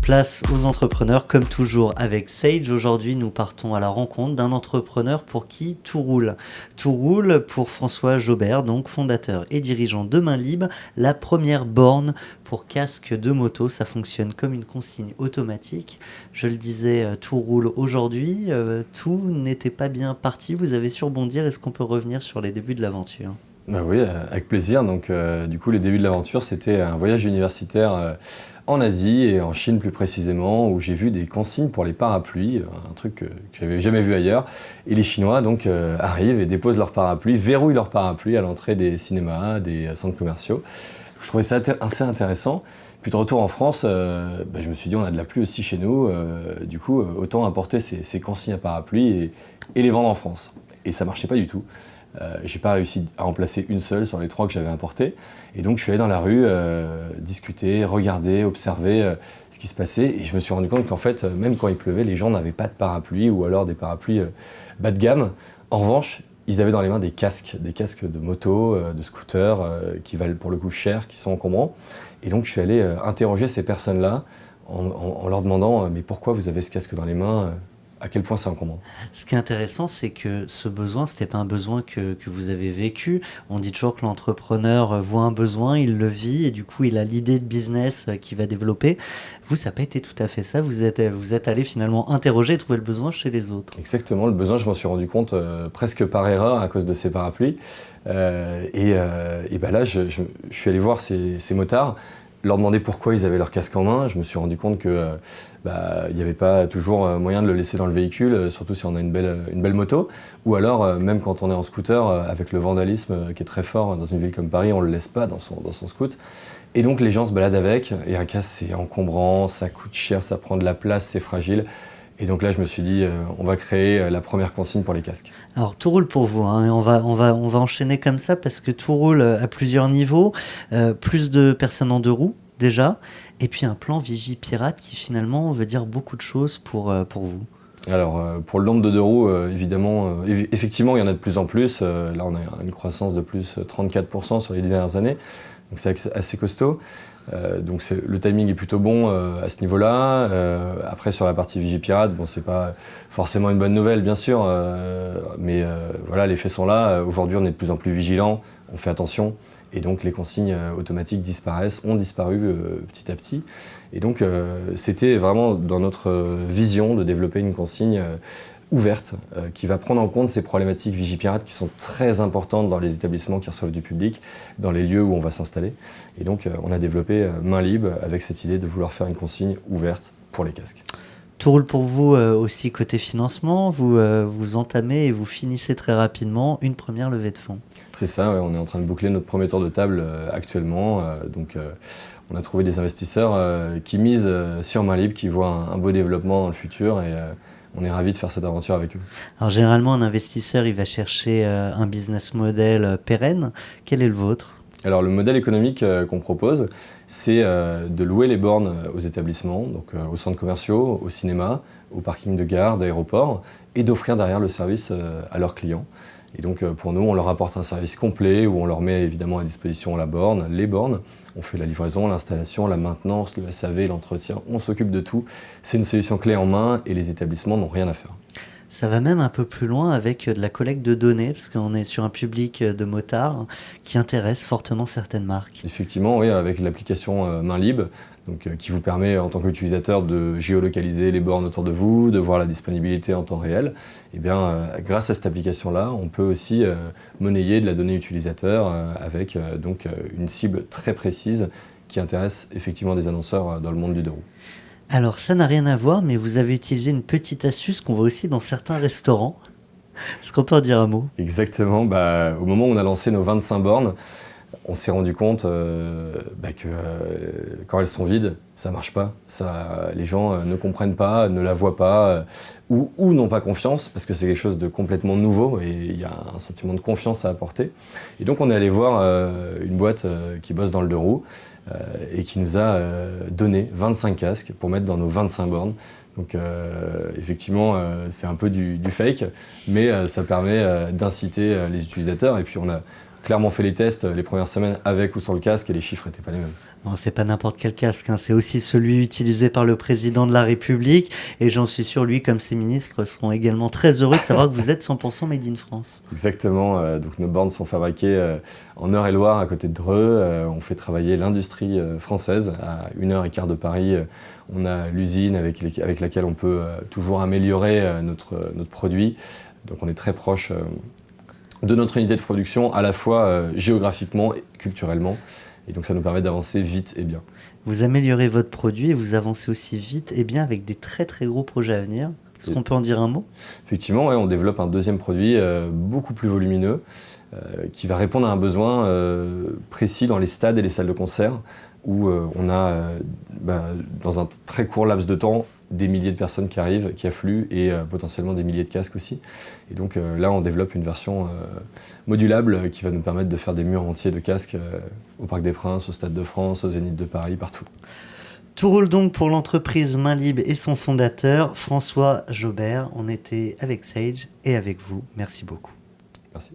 Place aux entrepreneurs, comme toujours avec Sage. Aujourd'hui, nous partons à la rencontre d'un entrepreneur pour qui tout roule. Tout roule pour François Jaubert, donc fondateur et dirigeant de Main Libre, la première borne pour casque de moto. Ça fonctionne comme une consigne automatique. Je le disais, tout roule aujourd'hui. Tout n'était pas bien parti. Vous avez su rebondir. Est-ce qu'on peut revenir sur les débuts de l'aventure ? Bah oui, avec plaisir. Donc, du coup, les débuts de l'aventure, c'était un voyage universitaire en Asie et en Chine plus précisément, où j'ai vu des consignes pour les parapluies, un truc que j'avais jamais vu ailleurs. Et les Chinois donc arrivent et déposent leurs parapluies, verrouillent leurs parapluies à l'entrée des cinémas, des centres commerciaux. Je trouvais ça assez intéressant. Puis de retour en France, je me suis dit on a de la pluie aussi chez nous, du coup autant importer ces consignes à parapluies et les vendre en France. Et ça marchait pas du tout. J'ai pas réussi à en placer une seule sur les 3 que j'avais importées. Et donc je suis allé dans la rue, discuter, regarder, observer ce qui se passait. Et je me suis rendu compte qu'en fait, même quand il pleuvait, les gens n'avaient pas de parapluie ou alors des parapluies bas de gamme. En revanche, ils avaient dans les mains des casques de moto, de scooter, qui valent pour le coup cher, qui sont encombrants. Et donc je suis allé interroger ces personnes-là en leur demandant mais pourquoi vous avez ce casque dans les mains ? À quel point c'est encombrant. Ce qui est intéressant, c'est que ce besoin, ce n'était pas un besoin que vous avez vécu. On dit toujours que l'entrepreneur voit un besoin, il le vit et du coup, il a l'idée de business qu'il va développer. Vous, ça n'a pas été tout à fait ça. Vous êtes allé finalement interroger et trouver le besoin chez les autres. Exactement, le besoin, je m'en suis rendu compte presque par erreur à cause de ces parapluies. Là, je suis allé voir ces motards, leur demander pourquoi ils avaient leur casque en main. Je me suis rendu compte que il n'y avait pas toujours moyen de le laisser dans le véhicule, surtout si on a une belle moto. Ou alors, même quand on est en scooter, avec le vandalisme qui est très fort dans une ville comme Paris, on ne le laisse pas dans son scoot. Et donc les gens se baladent avec, et un casque c'est encombrant, ça coûte cher, ça prend de la place, c'est fragile. Et donc là, je me suis dit, on va créer la première consigne pour les casques. Alors, tout roule pour vous, hein, et on va enchaîner comme ça parce que tout roule à plusieurs niveaux. Plus de personnes en 2 roues, déjà, et puis un plan Vigipirate qui finalement veut dire beaucoup de choses pour vous. Alors, pour le nombre de 2 roues, évidemment, effectivement, il y en a de plus en plus. Là, on a une croissance de plus 34% sur les 10 dernières années. Donc, c'est assez costaud. Donc le timing est plutôt bon à ce niveau-là. Après sur la partie Vigipirate, bon c'est pas forcément une bonne nouvelle bien sûr, mais voilà les faits sont là. Aujourd'hui on est de plus en plus vigilant, on fait attention et donc les consignes automatiques ont disparu petit à petit. Et donc c'était vraiment dans notre vision de développer une consigne ouverte, qui va prendre en compte ces problématiques Vigipirate qui sont très importantes dans les établissements qui reçoivent du public, dans les lieux où on va s'installer. Et donc on a développé Main Libre avec cette idée de vouloir faire une consigne ouverte pour les casques. Tout roule pour vous aussi côté financement, vous entamez et vous finissez très rapidement une première levée de fonds. C'est ça, ouais, on est en train de boucler notre premier tour de table actuellement. On a trouvé des investisseurs qui misent sur Main Libre, qui voient un beau développement dans le futur et on est ravis de faire cette aventure avec eux. Alors généralement, un investisseur, il va chercher un business model pérenne. Quel est le vôtre ? Alors le modèle économique qu'on propose, c'est de louer les bornes aux établissements, donc aux centres commerciaux, aux cinémas, aux parkings de gare, d'aéroports, et d'offrir derrière le service à leurs clients. Et donc pour nous, on leur apporte un service complet où on leur met évidemment à disposition les bornes. On fait la livraison, l'installation, la maintenance, le SAV, l'entretien, on s'occupe de tout. C'est une solution clé en main et les établissements n'ont rien à faire. Ça va même un peu plus loin avec de la collecte de données, parce qu'on est sur un public de motards qui intéresse fortement certaines marques. Effectivement, oui, avec l'application Main Libre, qui vous permet en tant qu'utilisateur de géolocaliser les bornes autour de vous, de voir la disponibilité en temps réel. Et bien, grâce à cette application-là, on peut aussi monnayer de la donnée utilisateur avec une cible très précise qui intéresse effectivement des annonceurs dans le monde du 2 roues. Alors ça n'a rien à voir, mais vous avez utilisé une petite astuce qu'on voit aussi dans certains restaurants. Est-ce qu'on peut en dire un mot ? Exactement, au moment où on a lancé nos 25 bornes, on s'est rendu compte que quand elles sont vides, ça marche pas. Les gens ne comprennent pas, ne la voient pas, ou n'ont pas confiance, parce que c'est quelque chose de complètement nouveau et il y a un sentiment de confiance à apporter. Et donc on est allé voir une boîte qui bosse dans le 2 roues et qui nous a donné 25 casques pour mettre dans nos 25 bornes. Donc effectivement, c'est un peu du fake, mais ça permet d'inciter les utilisateurs. Et puis on clairement fait les tests les premières semaines avec ou sans le casque et les chiffres n'étaient pas les mêmes. Bon, c'est pas n'importe quel casque, hein. C'est aussi celui utilisé par le président de la République. Et j'en suis sûr, lui comme ses ministres seront également très heureux de savoir que vous êtes 100% made in France. Exactement, donc nos bornes sont fabriquées en Eure-et-Loire à côté de Dreux. On fait travailler l'industrie française à 1h15 de Paris. On a l'usine avec laquelle on peut toujours améliorer notre produit. Donc on est très proche de notre unité de production, à la fois géographiquement et culturellement. Et donc ça nous permet d'avancer vite et bien. Vous améliorez votre produit et vous avancez aussi vite et bien avec des très très gros projets à venir. Est-ce qu'on peut en dire un mot? Effectivement, ouais, on développe un deuxième produit beaucoup plus volumineux qui va répondre à un besoin précis dans les stades et les salles de concert où on a dans un très court laps de temps des milliers de personnes qui arrivent, qui affluent et potentiellement des milliers de casques aussi. Et donc là, on développe une version modulable qui va nous permettre de faire des murs entiers de casques au Parc des Princes, au Stade de France, au Zénith de Paris, partout. Tout roule donc pour l'entreprise Main Libre et son fondateur, François Jobert. On était avec Sage et avec vous. Merci beaucoup. Merci.